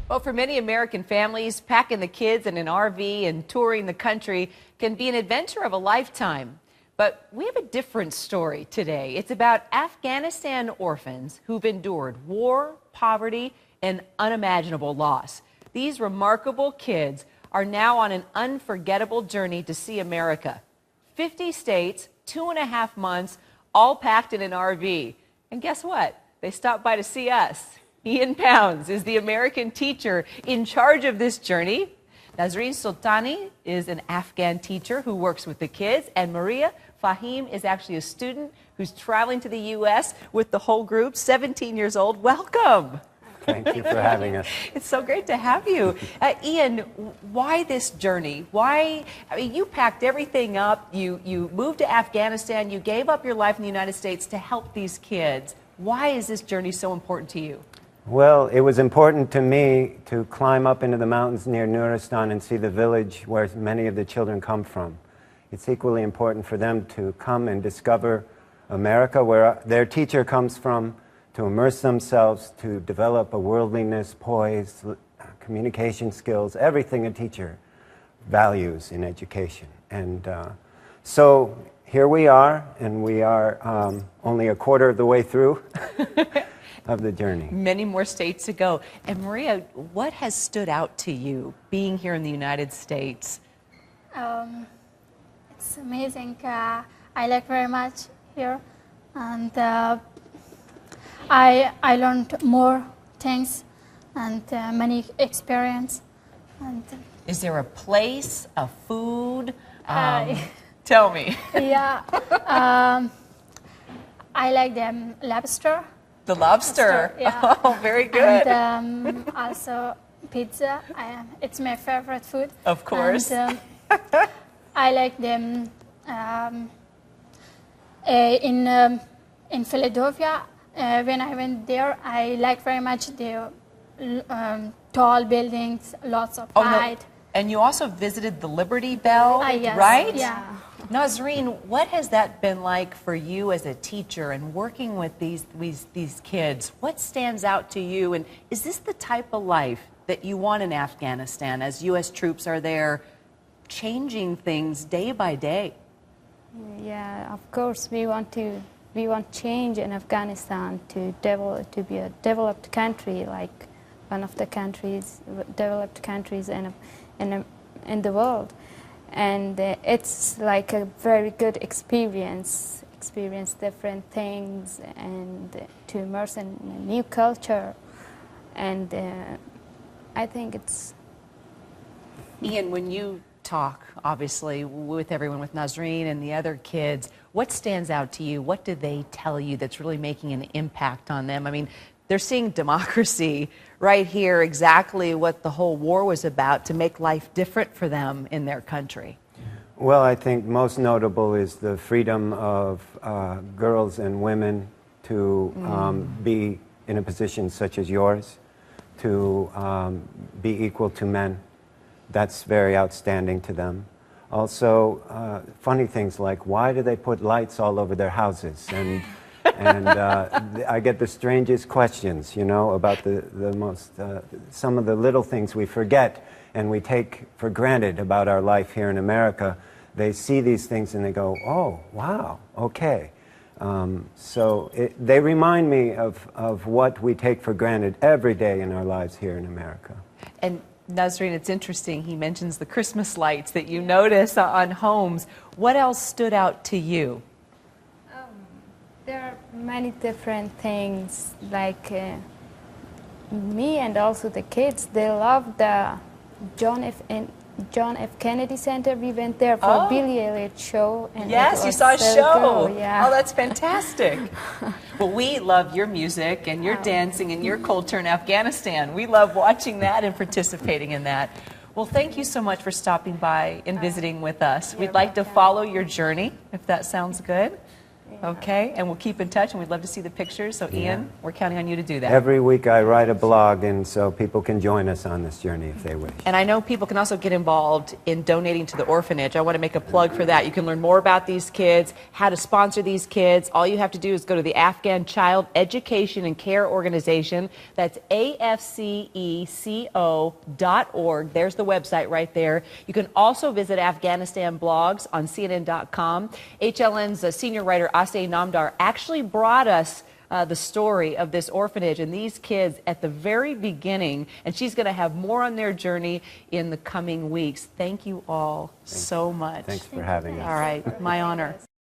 Well, for many American families, packing the kids in an RV and touring the country can be an adventure of a lifetime. But we have a different story today. It's about Afghanistan orphans who've endured war, poverty, and unimaginable loss. These remarkable kids are now on an unforgettable journey to see America. 50 states, 2.5 months, all packed in an RV. And guess what? They stopped by to see us. Ian Pounds is the American teacher in charge of this journey. Nazreen Sultani is an Afghan teacher who works with the kids, and Maria Fahim is actually a student who's traveling to the U.S. with the whole group, 17 years old. Welcome. Thank you for having us. It's so great to have you. Ian, why this journey? Why? I mean, you packed everything up. You moved to Afghanistan. You gave up your life in the United States to help these kids. Why is this journey so important to you? Well, it was important to me to climb up into the mountains near Nuristan and see the village where many of the children come from. It's equally important for them to come and discover America, where their teacher comes from, to immerse themselves, to develop a worldliness, poise, communication skills, everything a teacher values in education. And so here we are, and we are only a quarter of the way through of the journey. Many more states to go. And Maria, what has stood out to you being here in the United States? It's amazing. I like very much here, and I learned more things and many experience. And is there a place, a food? Tell me. Yeah, I like the lobster. The lobster. Yeah. Oh, very good. And also pizza. It's my favorite food. Of course. And, I like them in Philadelphia. When I went there, I like very much the tall buildings, lots of light. No. And you also visited the Liberty Bell, yes, right? Yeah. Nazreen, what has that been like for you as a teacher and working with these kids? What stands out to you, and is this the type of life that you want in Afghanistan as U.S. troops are there changing things day by day? Yeah, of course we want change in Afghanistan to be a developed country, like one of the developed countries in the world. And it's like a very good experience different things, and to immerse in a new culture. And I think it's... Ian, when you talk, obviously, with everyone, with Nazreen and the other kids, what stands out to you? What do they tell you that's really making an impact on them? I mean, they're seeing democracy right here, exactly what the whole war was about, to make life different for them in their country. Well, I think most notable is the freedom of girls and women to be in a position such as yours, to be equal to men. That's very outstanding to them. Also, funny things like, why do they put lights all over their houses? And I get the strangest questions, you know, about some of the little things we forget and we take for granted about our life here in America. They see these things and they go, oh, wow, okay. So they remind me of what we take for granted every day in our lives here in America. And Nazreen, it's interesting, he mentions the Christmas lights that you notice on homes. What else stood out to you? There are many different things, like me and also the kids, they love the John F. Kennedy Center. We went there for a Billy Elliot show. And yes, you saw a show. Yeah. Oh, that's fantastic. Well, we love your music and your dancing and your culture in Afghanistan. We love watching that and participating in that. Well, thank you so much for stopping by and visiting with us. We'd like to follow your journey, if that sounds good. Okay, and we'll keep in touch, and we'd love to see the pictures. So, Ian, we're counting on you to do that. Every week I write a blog, and so people can join us on this journey if they wish. And I know people can also get involved in donating to the orphanage. I want to make a plug for that. You can learn more about these kids, how to sponsor these kids. All you have to do is go to the Afghan Child Education and Care Organization. That's AFCECO.org. There's the website right there. You can also visit Afghanistan blogs on CNN.com. HLN's senior writer Asay Namdar actually brought us the story of this orphanage and these kids at the very beginning, and she's going to have more on their journey in the coming weeks. Thank you all so much. Thanks for having us. All right, my honor.